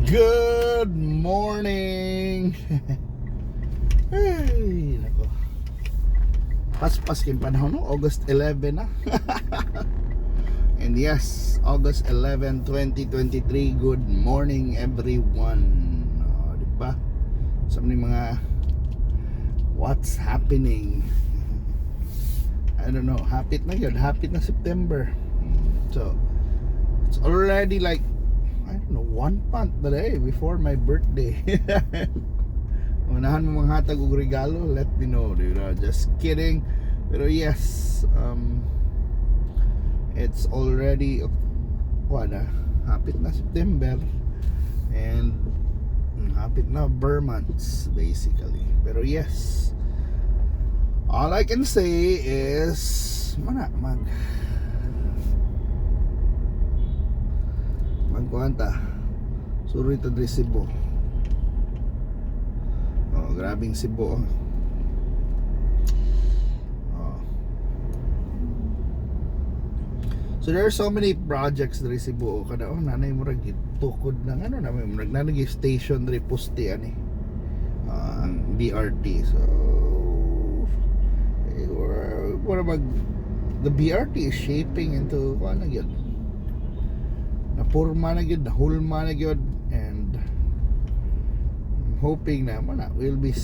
Good morning. Ay, nako. Paspas kayong panahon, no? August 11 na. And yes, August 11, 2023. Good morning everyone. Diba? Sa mga what's happening? I don't know. Hapit na yun. Hapit na September. So, it's already like, I don't know, 1 month na day before my birthday. Unahan mo mga hatag og regalo, let me know, dude. Just kidding. Pero yes, it's already hapit na September. And hapit na Burr months basically. Pero yes, all I can say is magkuanta suri to diri Cebu. Grabing Cebu. So there are so many projects diri Cebu kada nanay mo rag tukod ng na may nagnanagi station diri poste ani ang BRT. So the BRT is shaping into ano gyud, napurma na gyud, nahulma na gyud, and I'm hoping na we'll be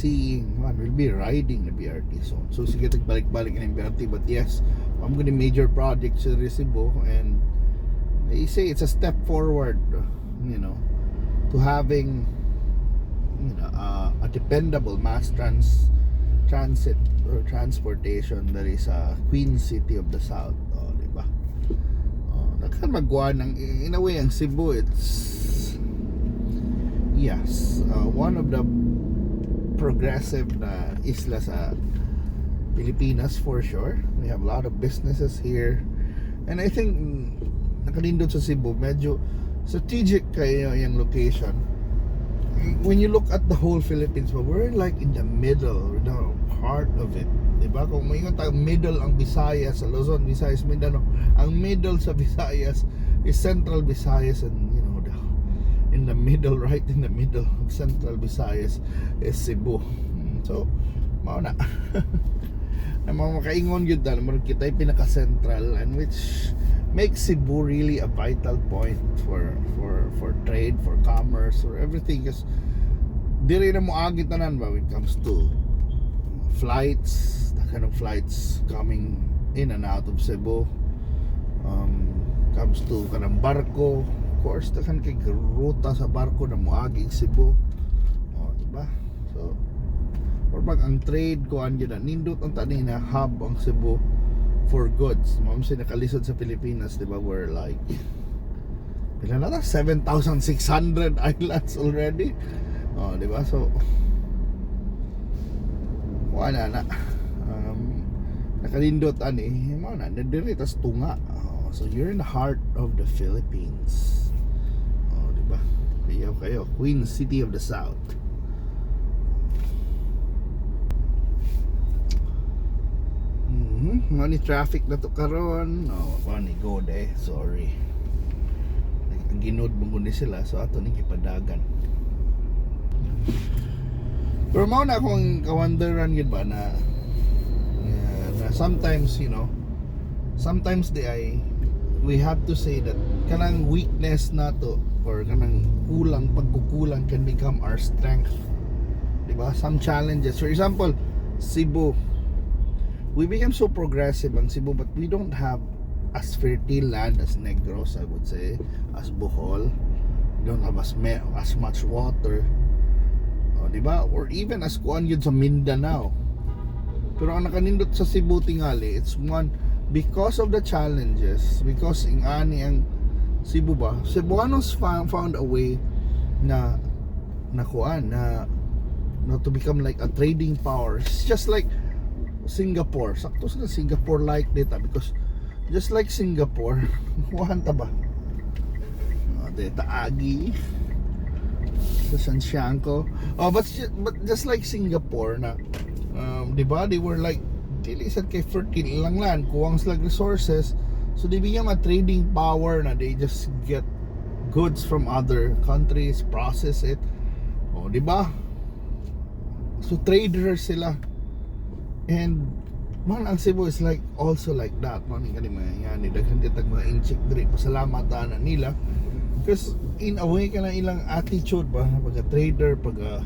riding the BRT soon. So sige tagbalik-balik ng BRT, but yes, I'm gonna major projects sa Cebu, and they say it's a step forward, to having a dependable mass transit or transportation that is a Queen City of the South. Diba? Nakan magwa ng, in a way, ang Cebu, it's one of the progressive na isla sa Pilipinas for sure. We have a lot of businesses here, and I think nakalindot sa Cebu, medyo strategic kayo yung location. When you look at the whole Philippines, we're like in the middle, the heart of it, diba? Kung may middle ang Visayas, sa Luzon, Visayas, Mindanao, ang middle sa Visayas is Central Visayas, and in the middle, right in the middle of Central Visayas is Cebu. So mao na na makaingon gyud na kita pinaka-central, and which makes Cebu really a vital point for trade, for commerce, for everything, because diri na mo agit tanan ba when it comes to flights, the kind of flights coming in and out of Cebu, comes to kanang barko, of course the kan kay ruta sa barko na moagi Cebu, diba? So or pag ang trade ko anyo na nindot ang tani na hub ang Cebu for goods. Mamsi nakalisod sa Pilipinas, diba? We're like pila na 7,600 islands already. Diba? So wala na nakalindot ani mo na diri tas tunga. So you're in the heart of the Philippines. Diba? Kayo Queen City of the South. Money traffic na to karon. Funny go de. Sorry. Ginod mo ni sila, so ato ning ipadagan. Pero mao na akong kawanderan yun ba na sometimes, sometimes we have to say that kanang weakness na to, or kanang pagkukulang can become our strength. Diba? Some challenges, for example, Cebu, we became so progressive ang Cebu, but we don't have as fertile land as Negros, I would say, as Bohol. We don't have as much water, diba? Or even as kuan yun sa Mindanao. Pero ang nakanindot sa Cebu tingali, it's one because of the challenges, because ingani ang Cebu ba, Cebuanos found a way na to become like a trading power. It's just like Singapore. Sakto sa Singapore like data, because just like Singapore, wahanta ba? Data Agi sa Santiago. But just like Singapore na diba, they were like dili sad kay fertile lang land, kuwang slag resources, so they become a trading power na they just get goods from other countries, process it. O, di ba? So traders sila. And man, ang Cebu is like also like that. Man, kani mga yan, daghan titag mga inchik diri. Pasalamat na nila. Because in a way ka na ilang attitude ba pagka trader, pagka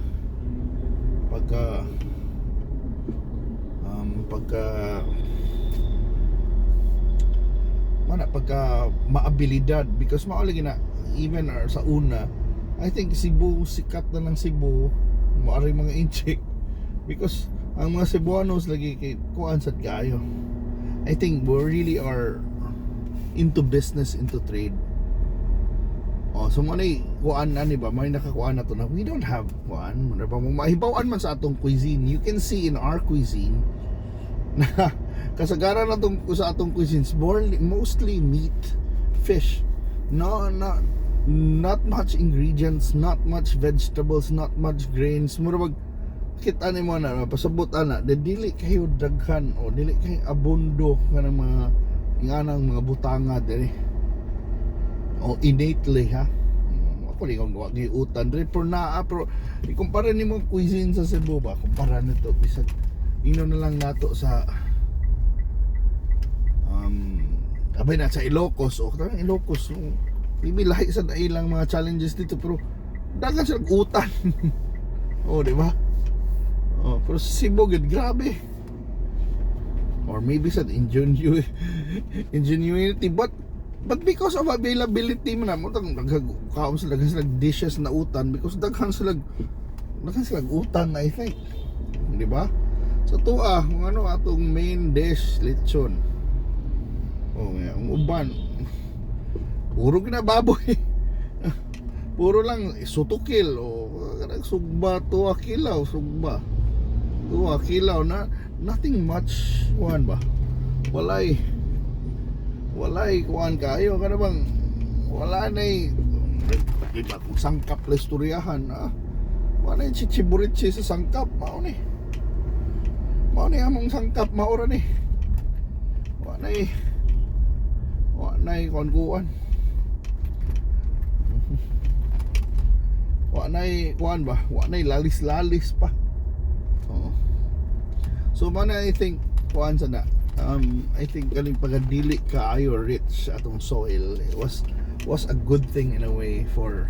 maabilidad, because mauli na even sa una, I think Cebu, sikat na ng Cebu maari mga inchik, because ang mga Cebuanos lagi kay kuan sad kaayo. I think we really are into business, into trade. So manay kuan na ni ba, may nakakuan na to na we don't have kuan, ano ba mo mahibawan man sa atong cuisine. You can see in our cuisine na kasagaran na tong sa atong cuisines mostly meat, fish. Not much ingredients, not much vegetables, not much grains. Mura kita ni mo na pasabot ana, dili kayo daghan o dili kayo abundo kanang mga inganang mga butanga diri. O innately ha. Ako di kong gawa giutan diri pero ikumpara nimo cuisine sa Cebu ba, kumpara nito bisag ino na lang nato sa abay na sa Ilocos o kanang Ilocos. Maybe lahi sa ilang mga challenges dito, pero dagan sila utan. Oh, di ba? Oh, pero sa Cebu gud grabe. Or maybe sa ingenuity, but because of availability man mo tang nagkaon sila dishes na utan, because daghan sila utan, I think. Di ba? So tuwa kung ano atong main dish, lechon. Oh, ang uban puro ginababoy. Puro lang sutukil o sugba, tuwa kilaw na nothing much kuan ba. Walay kuan kayo kada bang wala nay iba kung sangkap la istoryahan wala yung chichiburitsi sa sangkap mao ni among sangkap maura ni wala kuan kuan ba, lalis pa. So man, I think kuan sana I think kaning pagadili kaayo rich atong soil, it was a good thing in a way for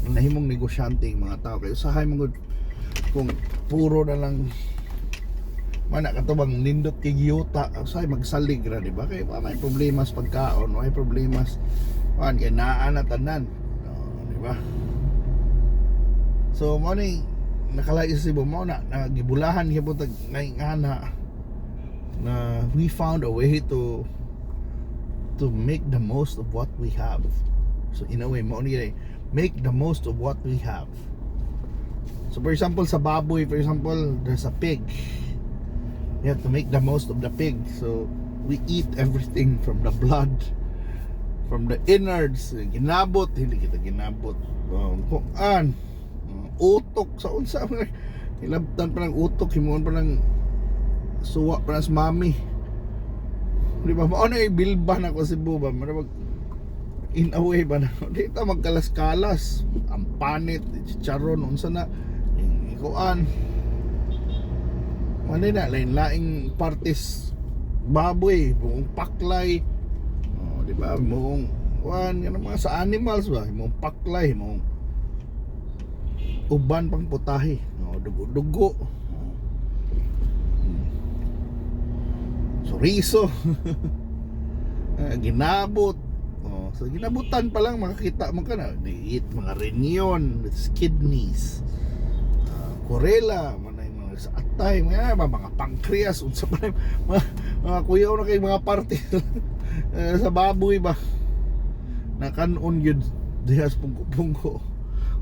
nahimong negosyante mga tao. Kaya usahay mo kung puro na lang mana katubang nindot kay giyuta, usahay magsalig ra, di ba? Kaya may problema sa pagkaon, may problema kuan kay naa na tanan, di ba? So mo ni nakalay sa Cebu mo na nagibulahan gyapon tag ngaingana na we found a way to make the most of what we have. So in a way mo ni make the most of what we have. So for example sa baboy, for example, there's a pig. You have to make the most of the pig. So we eat everything from the blood, from the innards, ginabot, hindi kita ginabot. Kuan utok sa unsa ilabtan pa ng utok, himuon pa ng suwa pa ng mami, di ba? Mao na ibilba na ko Cebu ba, marabag in a way ba na dito magkalas-kalas ang panit, chicharon, unsa na ikuan man na lain-laing parties baboy, buong paklay, di ba? Buong kuan yan mga sa animals ba, buong paklay, buong uban pang putahe, dugo-dugo, chorizo, ginabot. So ginabutan pa lang makakita mo ka na diit mga renyon, kidneys, korela, mga sa atay, mga pancreas, unsa pa mga kuyaw na kay mga parte sa baboy ba nakanon yun dihas pungko-pungko.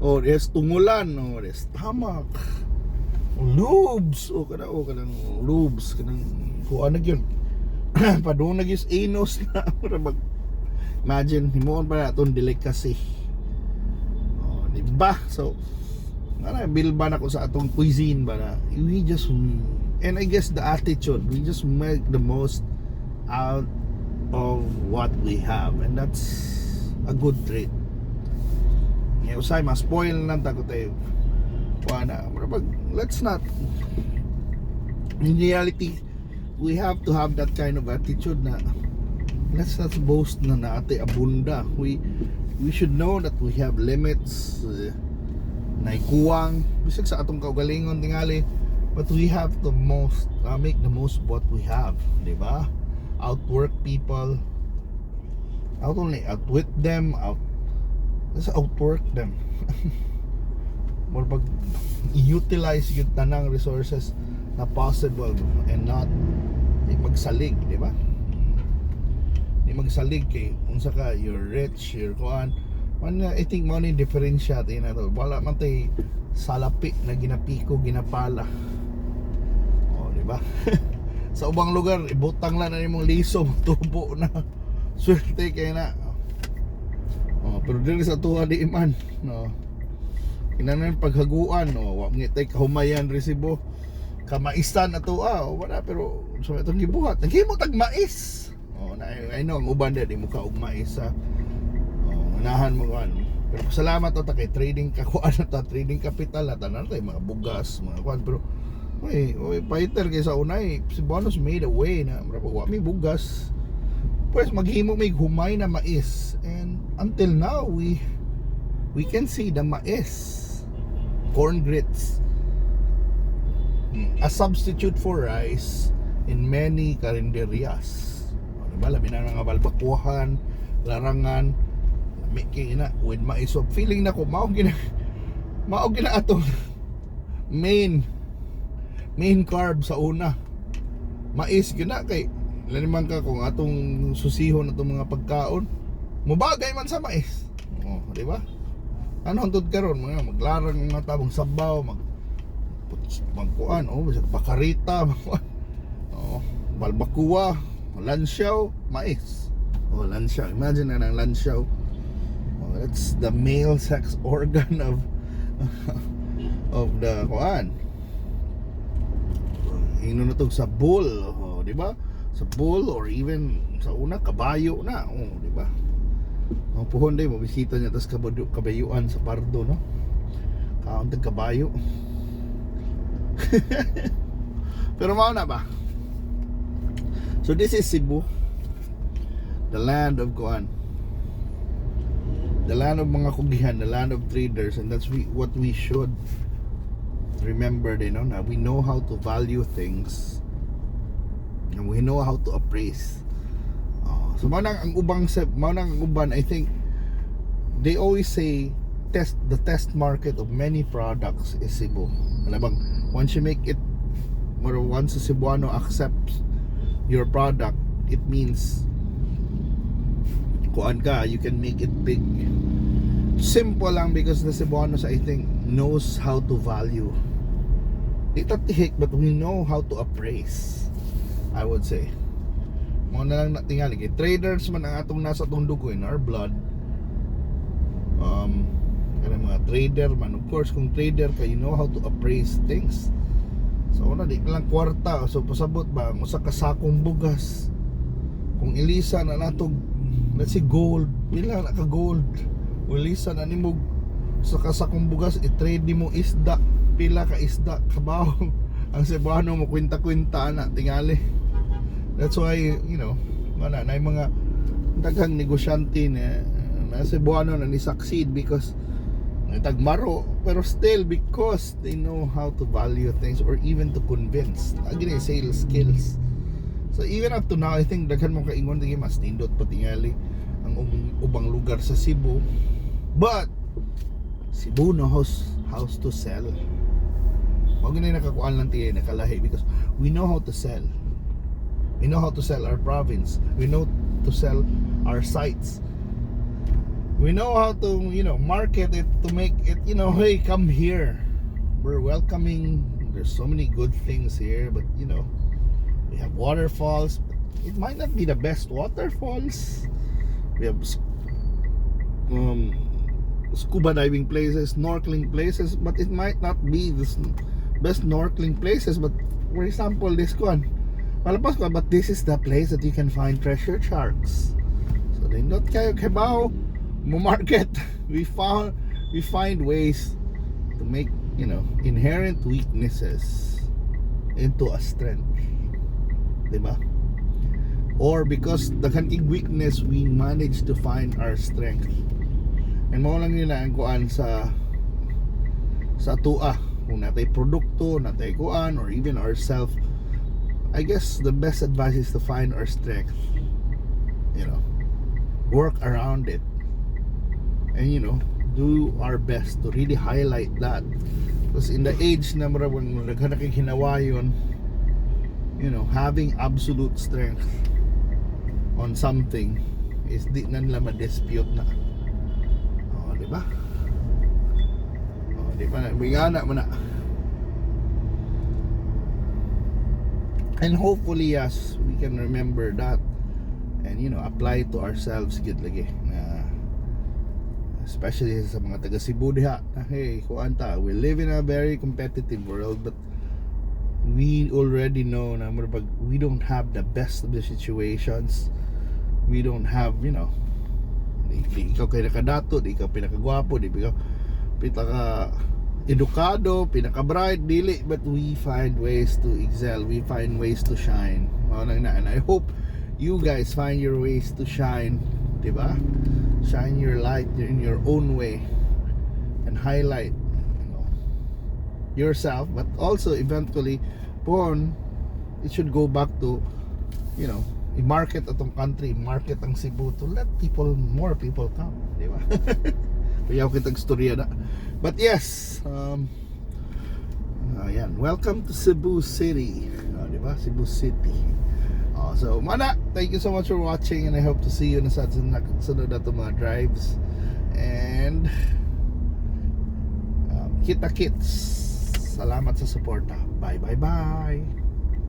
There's tungulan, there's stomach, lobes, kanang lobes, kanang kuan na yun. Padung nagyos anus na. Imagine, himuon pa na itong delicacy. Diba? So, bilba na ko sa atong cuisine ba na we just, and I guess the attitude, we just make the most out of what we have, and that's a good trait. usay mas spoil lang ta ko tayo kuana. Let's not, in reality we have to have that kind of attitude na let's not boast na naate abunda. We should know that we have limits, na ikuwang bisag sa atong kaugalingon tingali, but we have to make the most of what we have, di ba? Outwork people, not only outwit them, let's outwork them. More pag utilize yung tanang resources na possible and not magsalig, di ba? Di magsalig kay unsa ka you're rich, you're kuan. I think mo ni differentiate na to. Wala man tay salapi na ginapiko, ginapala. Oh, di ba? Sa ubang lugar ibutang lang na nimong liso, tubo na. Swerte kay na. Oh, pero dili sa tuwa di man, no. Inanan paghaguan, no, wa ngitay kahumayan resibo. Kamaisan na to, wala, pero so itong gibuhat naghimo tag mais. I know ang uban di mo ka og mais, unahan mo kan. Pero salamat to ta kay trading kakuan ta, trading capital na tanan tay mga bugas, mga kuan. Pero oy fighter kay sa unay Cebuanos made a way na wa mi bugas. Pues maghimo may humay na mais, and until now we can see the mais, corn grits, a substitute for rice in many karinderias. Diba? Labi na nga balbakuhan, larangan, lami kina with mais. So feeling na ko maog gina atong main carb sa una. Mais gina kay laniman ka kung atong susihon atong mga pagkaon. Mubagay man sa mais. Di ba? Ano hantod karon mga maglarang mga tabong sabaw, magkuan, bakarita, balbakuwa, lansyaw, mais. Lansyaw, imagine na ng lansyaw. That's the male sex organ of the kuan. Ino na to sa bull, di ba? Sa bull, or even sa una kabayo na, di ba? Puhon day mo bisita niya tas kabayuan sa Pardo, no? Kauntag kabayo. Pero mao na ba? So this is Cebu, the land of kuan, the land of mga kugihan, the land of traders, and that's what we should remember, you know, na we know how to value things and we know how to appraise. So manang ang uban, I think they always say the test market of many products is Cebu. Alam bang, once you make it, or once a Cebuano accepts your product, it means kuan ka, you can make it big. Simple lang, because the Cebuanos, I think, knows how to value. Di tatihik, but we know how to appraise, I would say. Mo na lang natingali kay traders man ang atong nasa atong dugo, in our blood. Kaya mga trader man, of course, kung trader ka, you know how to appraise things. So una di lang kwarta, so pasabot ba usa ka sakong bugas, kung ilisa na natog, let's say gold, pila na ka gold, ilisa na nimog sa kasakong bugas, i-trade mo isda, pila ka isda kabaw. Ang Cebuano mo kwenta-kwenta na tingali. That's why, you know, na mga daghang negosyante na Cebuano na ni-succeed because tagmaro, pero still because they know how to value things, or even to convince. Again, sales skills. So even up to now, I think daghan mo kaingon di mas nindot patingali ang ubang lugar sa Cebu. But Cebu knows how to sell. Wag na nakakuan lang tiye nakalahi, because we know how to sell. We know how to sell our province. We know to sell our sites. We know how to, you know, market it, to make it, you know, hey, come here. We're welcoming. There's so many good things here, but you know, we have waterfalls. It might not be the best waterfalls. We have scuba diving places, snorkeling places, but it might not be the best snorkeling places. But for example, this one, malapas ko, but this is the place that you can find treasure sharks. So nindot kayo Kibaw mo market. We we find ways to make, inherent weaknesses into a strength, diba? Or because the kanting weakness, we manage to find our strength. And mao lang nila ang kuan sa tua, kung natay produkto, natay kuan, or even ourself. I guess the best advice is to find our strength, work around it, and do our best to really highlight that. Because in the age na maraming naghanakig hinawayon, having absolute strength on something is di na nila ma-dispute na. Diba? Diba na, bigana mo na. And hopefully, yes, we can remember that and apply it to ourselves gid lagi na, especially sa mga taga Cebu diha, na hey, kuanta, we live in a very competitive world, but we already know na we don't have the best of the situations. We don't have, di ikaw kay nakadato, di ikaw pinakagwapo, di ikaw pinaka edukado, pinaka bright, dili, but we find ways to excel, we find ways to shine. And I hope you guys find your ways to shine, diba? Shine your light in your own way and highlight, yourself, but also eventually it should go back to, i-market atong country, market ang Cebu to let more people come, di ba? Kaya kitang storya na. But yes, ayan, welcome to Cebu City, di ba? Cebu City. So mana, thank you so much for watching, and I hope to see you sa sunod na mga drives, and kita kits. Salamat sa suporta. Bye bye bye.